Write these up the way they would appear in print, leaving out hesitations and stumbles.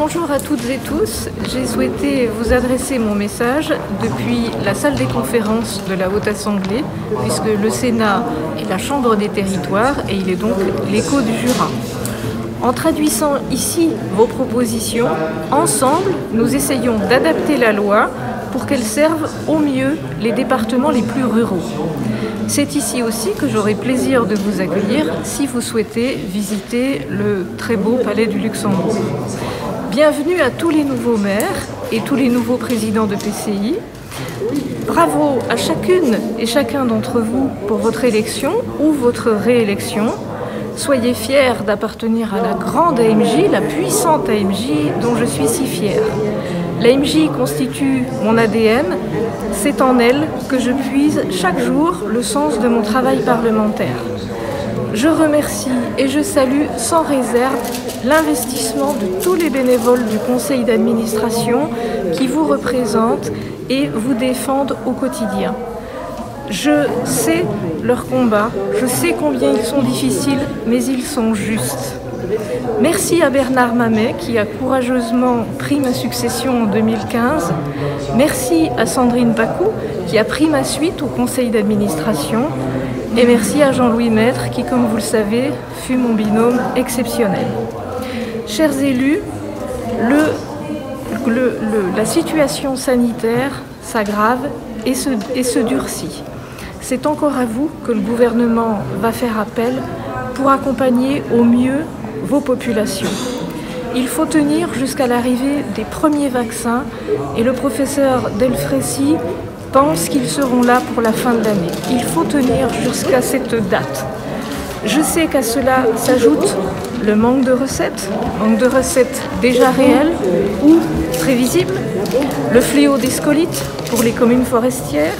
Bonjour à toutes et tous, j'ai souhaité vous adresser mon message depuis la salle des conférences de la Haute Assemblée, puisque le Sénat est la chambre des territoires et il est donc l'écho du Jura. En traduisant ici vos propositions, ensemble, nous essayons d'adapter la loi pour qu'elle serve au mieux les départements les plus ruraux. C'est ici aussi que j'aurai plaisir de vous accueillir si vous souhaitez visiter le très beau Palais du Luxembourg. Bienvenue à tous les nouveaux maires et tous les nouveaux présidents de PCI. Bravo à chacune et chacun d'entre vous pour votre élection ou votre réélection. Soyez fiers d'appartenir à la grande AMJ, la puissante AMJ dont je suis si fière. L'AMJ constitue mon ADN, c'est en elle que je puise chaque jour le sens de mon travail parlementaire. Je remercie et je salue sans réserve l'investissement de tous les bénévoles du conseil d'administration qui vous représentent et vous défendent au quotidien. Je sais leurs combats, je sais combien ils sont difficiles, mais ils sont justes. Merci à Bernard Mamet qui a courageusement pris ma succession en 2015. Merci à Sandrine Pacou qui a pris ma suite au conseil d'administration. Et merci à Jean-Louis Maître qui, comme vous le savez, fut mon binôme exceptionnel. Chers élus, la situation sanitaire s'aggrave et se durcit. C'est encore à vous que le gouvernement va faire appel pour accompagner au mieux vos populations. Il faut tenir jusqu'à l'arrivée des premiers vaccins et le professeur Delfrécy pense qu'ils seront là pour la fin de l'année. Il faut tenir jusqu'à cette date. Je sais qu'à cela s'ajoute le manque de recettes déjà réelles ou prévisibles, le fléau des scolites pour les communes forestières,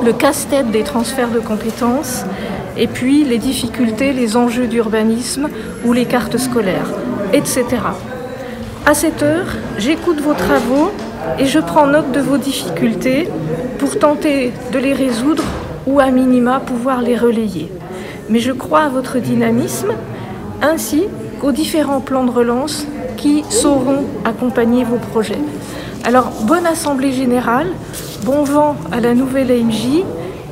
le casse-tête des transferts de compétences, et puis les difficultés, les enjeux d'urbanisme ou les cartes scolaires, etc. À cette heure, j'écoute vos travaux et je prends note de vos difficultés pour tenter de les résoudre ou à minima pouvoir les relayer. Mais je crois à votre dynamisme ainsi qu'aux différents plans de relance qui sauront accompagner vos projets. Alors, bonne assemblée générale, bon vent à la nouvelle AMJ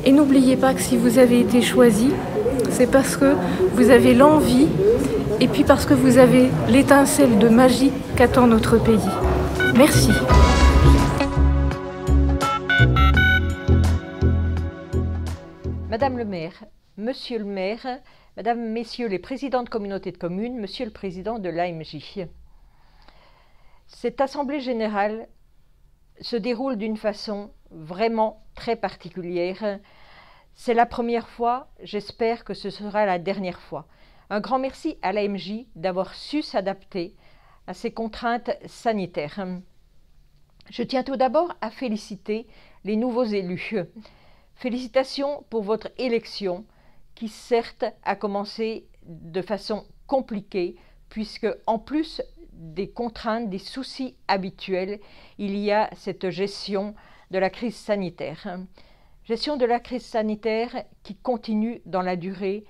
et n'oubliez pas que si vous avez été choisi, c'est parce que vous avez l'envie et puis parce que vous avez l'étincelle de magie qu'attend notre pays. Merci. Madame le maire, monsieur le maire, mesdames, messieurs les présidents de communautés de communes, monsieur le président de l'AMJ. Cette assemblée générale se déroule d'une façon vraiment très particulière. C'est la première fois, j'espère que ce sera la dernière fois. Un grand merci à l'AMJ d'avoir su s'adapter à ces contraintes sanitaires. Je tiens tout d'abord à féliciter les nouveaux élus. Félicitations pour votre élection qui certes a commencé de façon compliquée puisque en plus des contraintes, des soucis habituels, il y a cette gestion de la crise sanitaire. Gestion de la crise sanitaire qui continue dans la durée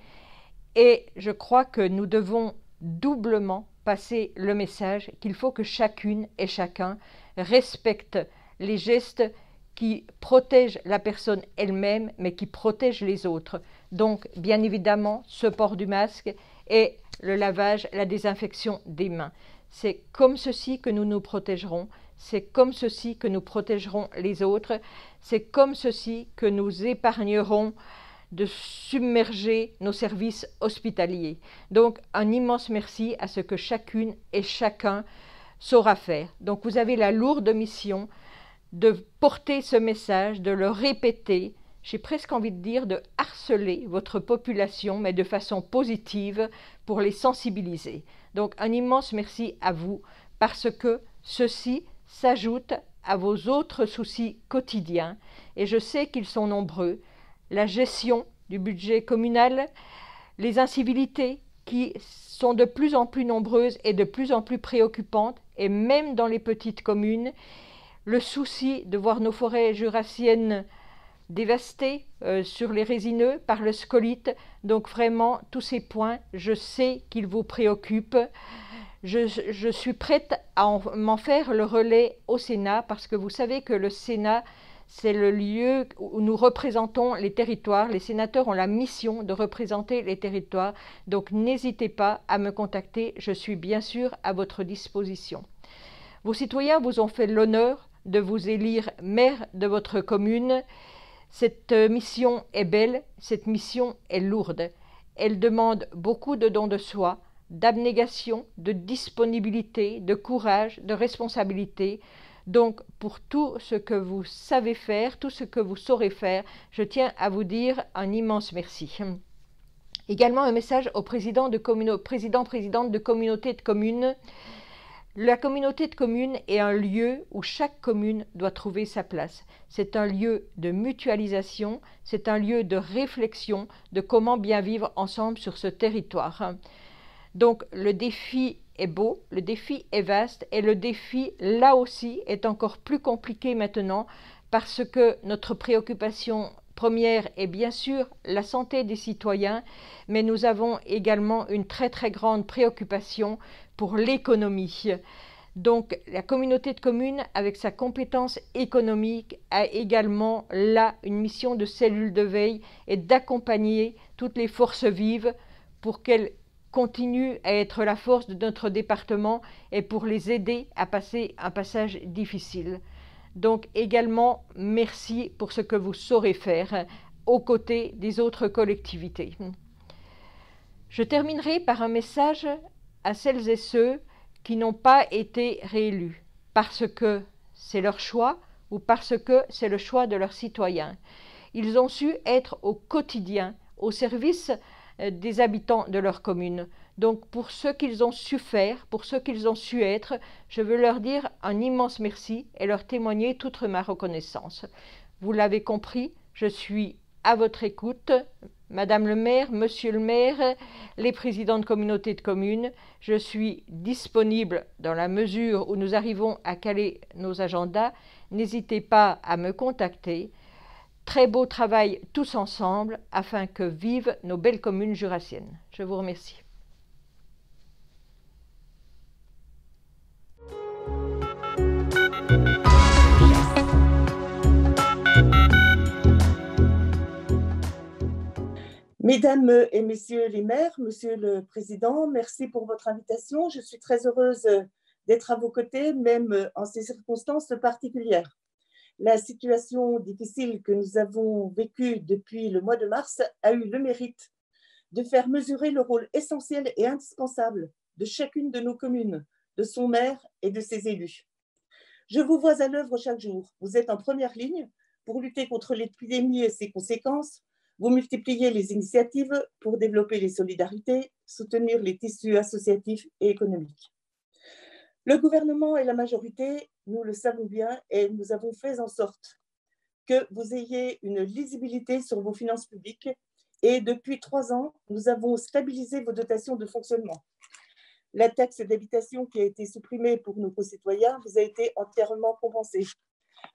et je crois que nous devons doublement passer le message qu'il faut que chacune et chacun respecte les gestes qui protègent la personne elle-même mais qui protègent les autres. Donc bien évidemment ce port du masque et le lavage, la désinfection des mains. C'est comme ceci que nous nous protégerons, c'est comme ceci que nous protégerons les autres, c'est comme ceci que nous épargnerons de submerger nos services hospitaliers. Donc un immense merci à ce que chacune et chacun saura faire. Donc vous avez la lourde mission de porter ce message, de le répéter, j'ai presque envie de dire de harceler votre population, mais de façon positive pour les sensibiliser. Donc un immense merci à vous parce que ceci s'ajoute à vos autres soucis quotidiens et je sais qu'ils sont nombreux. La gestion du budget communal, les incivilités qui sont de plus en plus nombreuses et de plus en plus préoccupantes et même dans les petites communes, le souci de voir nos forêts jurassiennes dévastées sur les résineux par le scolite. Donc vraiment, tous ces points, je sais qu'ils vous préoccupent. Je suis prête à m'en faire le relais au Sénat parce que vous savez que le Sénat, c'est le lieu où nous représentons les territoires. Les sénateurs ont la mission de représenter les territoires. Donc n'hésitez pas à me contacter, je suis bien sûr à votre disposition. Vos citoyens vous ont fait l'honneur de vous élire maire de votre commune. Cette mission est belle, cette mission est lourde. Elle demande beaucoup de dons de soi, d'abnégation, de disponibilité, de courage, de responsabilité. Donc, pour tout ce que vous savez faire, tout ce que vous saurez faire, je tiens à vous dire un immense merci. Également un message aux présidents, présidentes de communautés de communes. La communauté de communes est un lieu où chaque commune doit trouver sa place. C'est un lieu de mutualisation, c'est un lieu de réflexion de comment bien vivre ensemble sur ce territoire. Donc le défi est beau, le défi est vaste et le défi, là aussi, est encore plus compliqué maintenant parce que notre préoccupation première est bien sûr la santé des citoyens, mais nous avons également une très très grande préoccupation pour l'économie. Donc la communauté de communes, avec sa compétence économique, a également là une mission de cellule de veille et d'accompagner toutes les forces vives pour qu'elles continuent à être la force de notre département et pour les aider à passer un passage difficile. Donc également, merci pour ce que vous saurez faire aux côtés des autres collectivités. Je terminerai par un message à celles et ceux qui n'ont pas été réélus parce que c'est leur choix ou parce que c'est le choix de leurs citoyens. Ils ont su être au quotidien au service des habitants de leur commune. Donc pour ce qu'ils ont su faire, pour ce qu'ils ont su être, je veux leur dire un immense merci et leur témoigner toute ma reconnaissance. Vous l'avez compris, je suis à votre écoute, Madame le maire, Monsieur le maire, les présidents de communautés de communes. Je suis disponible dans la mesure où nous arrivons à caler nos agendas. N'hésitez pas à me contacter. Très beau travail tous ensemble afin que vivent nos belles communes jurassiennes. Je vous remercie. Mesdames et messieurs les maires, monsieur le président, merci pour votre invitation. Je suis très heureuse d'être à vos côtés, même en ces circonstances particulières. La situation difficile que nous avons vécue depuis le mois de mars a eu le mérite de faire mesurer le rôle essentiel et indispensable de chacune de nos communes, de son maire et de ses élus. Je vous vois à l'œuvre chaque jour. Vous êtes en première ligne pour lutter contre l'épidémie et ses conséquences. Vous multipliez les initiatives pour développer les solidarités, soutenir les tissus associatifs et économiques. Le gouvernement et la majorité, nous le savons bien, et nous avons fait en sorte que vous ayez une lisibilité sur vos finances publiques. Et depuis 3 ans, nous avons stabilisé vos dotations de fonctionnement. La taxe d'habitation qui a été supprimée pour nos concitoyens vous a été entièrement compensée.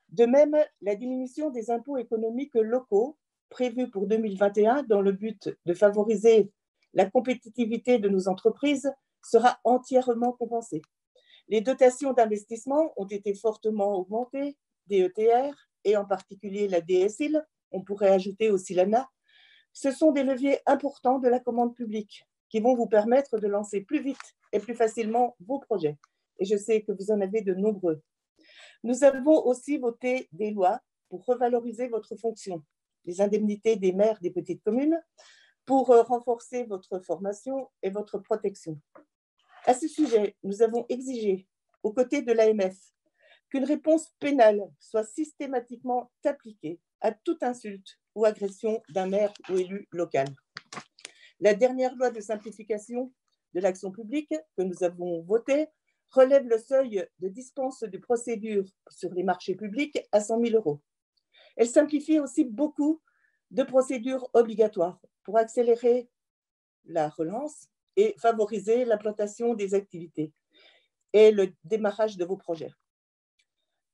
De même, la diminution des impôts économiques locaux prévue pour 2021 dans le but de favoriser la compétitivité de nos entreprises sera entièrement compensée. Les dotations d'investissement ont été fortement augmentées, DETR et en particulier la DSIL, on pourrait ajouter aussi l'ANA. Ce sont des leviers importants de la commande publique qui vont vous permettre de lancer plus vite et plus facilement vos projets. Et je sais que vous en avez de nombreux. Nous avons aussi voté des lois pour revaloriser votre fonction, les indemnités des maires des petites communes, pour renforcer votre formation et votre protection. À ce sujet, nous avons exigé, aux côtés de l'AMF, qu'une réponse pénale soit systématiquement appliquée à toute insulte ou agression d'un maire ou élu local. La dernière loi de simplification de l'action publique que nous avons votée relève le seuil de dispense de procédure sur les marchés publics à 100 000 €. Elle simplifie aussi beaucoup de procédures obligatoires pour accélérer la relance et favoriser l'implantation des activités et le démarrage de vos projets.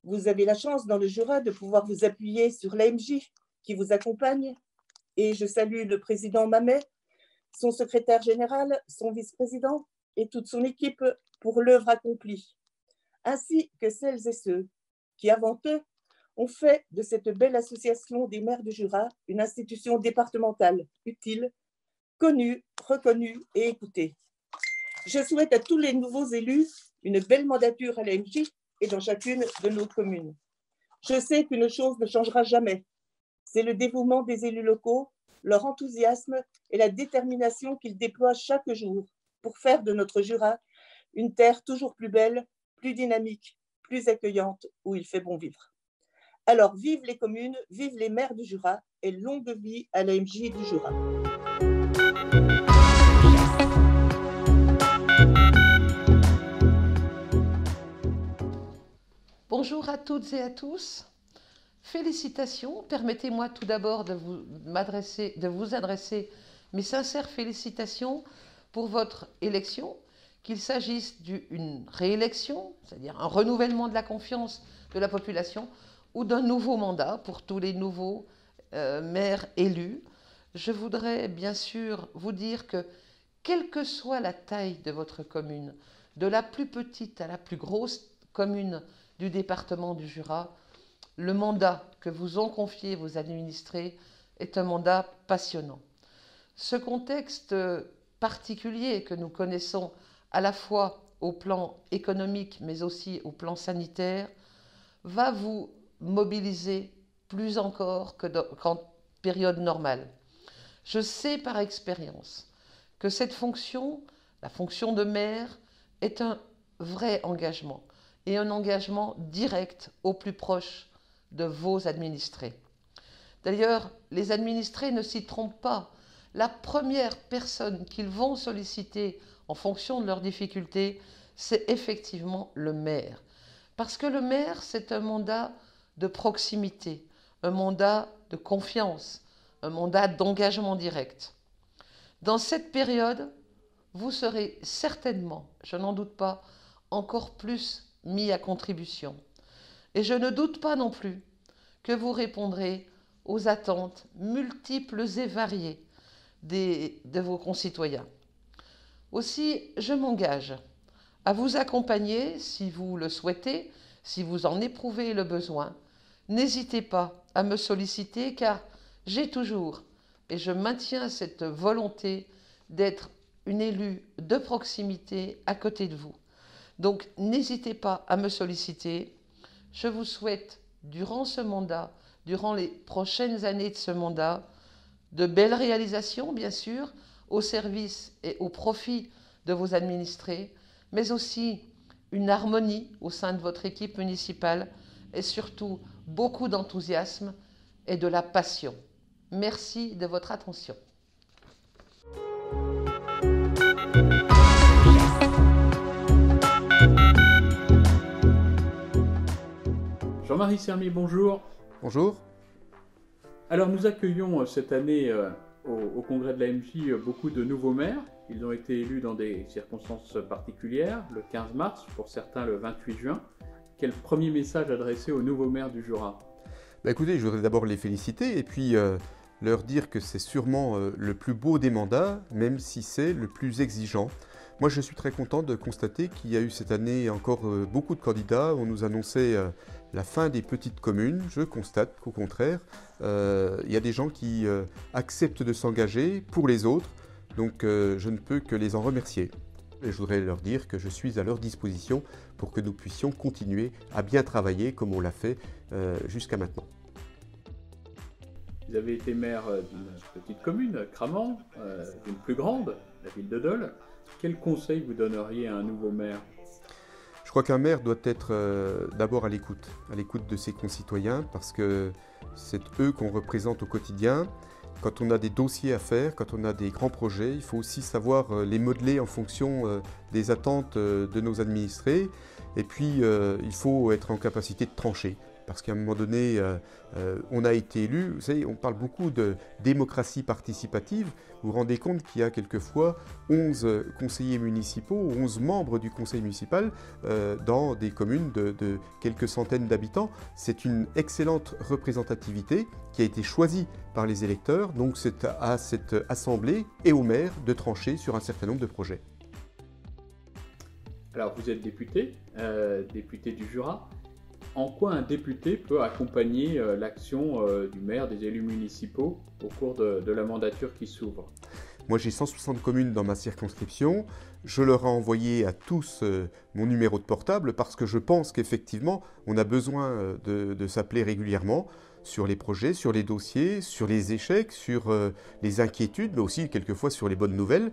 Vous avez la chance dans le Jura de pouvoir vous appuyer sur l'AMJ qui vous accompagne et je salue le président Mamet, son secrétaire général, son vice-président et toute son équipe pour l'œuvre accomplie, ainsi que celles et ceux qui, avant eux, ont fait de cette belle association des maires du Jura une institution départementale utile, connue, reconnue et écoutée. Je souhaite à tous les nouveaux élus une belle mandature à l'AMJ et dans chacune de nos communes. Je sais qu'une chose ne changera jamais, c'est le dévouement des élus locaux, leur enthousiasme et la détermination qu'ils déploient chaque jour pour faire de notre Jura une terre toujours plus belle, plus dynamique, plus accueillante, où il fait bon vivre. Alors, vive les communes, vive les maires du Jura et longue vie à l'AMJ du Jura. Bonjour à toutes et à tous. Félicitations. Permettez-moi tout d'abord de vous adresser mes sincères félicitations pour votre élection, qu'il s'agisse d'une réélection, c'est-à-dire un renouvellement de la confiance de la population, ou d'un nouveau mandat pour tous les nouveaux maires élus. Je voudrais bien sûr vous dire que, quelle que soit la taille de votre commune, de la plus petite à la plus grosse commune du département du Jura, le mandat que vous ont confié vos administrés est un mandat passionnant. Ce contexte particulier que nous connaissons à la fois au plan économique mais aussi au plan sanitaire va vous mobiliser plus encore qu'en période normale. Je sais par expérience que cette fonction, la fonction de maire, est un vrai engagement et un engagement direct au plus proche de vos administrés. D'ailleurs, les administrés ne s'y trompent pas. La première personne qu'ils vont solliciter en fonction de leurs difficultés, c'est effectivement le maire. Parce que le maire, c'est un mandat de proximité, un mandat de confiance, un mandat d'engagement direct. Dans cette période, vous serez certainement, je n'en doute pas, encore plus mis à contribution. Et je ne doute pas non plus que vous répondrez aux attentes multiples et variées de vos concitoyens. Aussi, je m'engage à vous accompagner si vous le souhaitez, si vous en éprouvez le besoin. N'hésitez pas à me solliciter car j'ai toujours, et je maintiens cette volonté d'être une élue de proximité à côté de vous. Donc n'hésitez pas à me solliciter. Je vous souhaite, durant ce mandat, durant les prochaines années de ce mandat, de belles réalisations, bien sûr, au service et au profit de vos administrés, mais aussi une harmonie au sein de votre équipe municipale et surtout beaucoup d'enthousiasme et de la passion. Merci de votre attention. Jean-Marie Sermier, bonjour. Bonjour. Alors nous accueillons cette année au congrès de l'AMJ beaucoup de nouveaux maires. Ils ont été élus dans des circonstances particulières, le 15 mars, pour certains le 28 juin. Quel premier message adressé aux nouveaux maires du Jura? Écoutez, je voudrais d'abord les féliciter et puis leur dire que c'est sûrement le plus beau des mandats, même si c'est le plus exigeant. Moi, je suis très content de constater qu'il y a eu cette année encore beaucoup de candidats. On nous annonçait la fin des petites communes. Je constate qu'au contraire, il y a des gens qui acceptent de s'engager pour les autres. Donc, je ne peux que les en remercier. Et je voudrais leur dire que je suis à leur disposition pour que nous puissions continuer à bien travailler comme on l'a fait jusqu'à maintenant. Vous avez été maire d'une petite commune, Cramant, d'une plus grande, la ville de Dole. Quel conseil vous donneriez à un nouveau maire? Je crois qu'un maire doit être d'abord à l'écoute de ses concitoyens, parce que c'est eux qu'on représente au quotidien. Quand on a des dossiers à faire, quand on a des grands projets, il faut aussi savoir les modeler en fonction des attentes de nos administrés. Et puis, il faut être en capacité de trancher. Parce qu'à un moment donné, on a été élu. Vous savez, on parle beaucoup de démocratie participative. Vous vous rendez compte qu'il y a quelquefois 11 conseillers municipaux, 11 membres du conseil municipal dans des communes de quelques centaines d'habitants. C'est une excellente représentativité qui a été choisie par les électeurs. Donc c'est à cette assemblée et au maire de trancher sur un certain nombre de projets. Alors vous êtes député, député du Jura. En quoi un député peut accompagner l'action du maire, des élus municipaux au cours de la mandature qui s'ouvre? Moi, j'ai 160 communes dans ma circonscription. Je leur ai envoyé à tous mon numéro de portable parce que je pense qu'effectivement, on a besoin de s'appeler régulièrement sur les projets, sur les dossiers, sur les échecs, sur les inquiétudes, mais aussi quelquefois sur les bonnes nouvelles.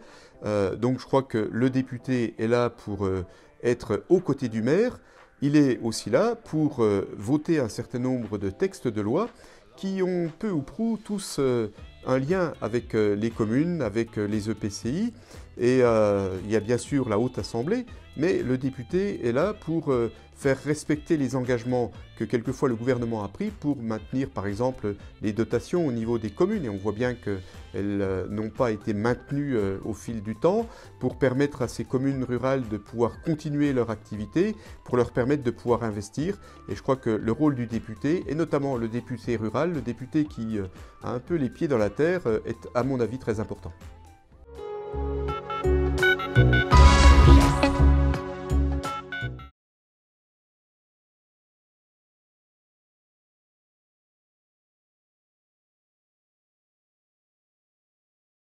Donc je crois que le député est là pour être aux côtés du maire. Il est aussi là pour voter un certain nombre de textes de loi qui ont peu ou prou tous un lien avec les communes, avec les EPCI. Et il y a bien sûr la Haute Assemblée, mais le député est là pour faire respecter les engagements que quelquefois le gouvernement a pris pour maintenir par exemple les dotations au niveau des communes. Et on voit bien qu'elles n'ont pas été maintenues au fil du temps pour permettre à ces communes rurales de pouvoir continuer leur activité, pour leur permettre de pouvoir investir. Et je crois que le rôle du député, et notamment le député rural, le député qui a un peu les pieds dans la terre, est à mon avis très important.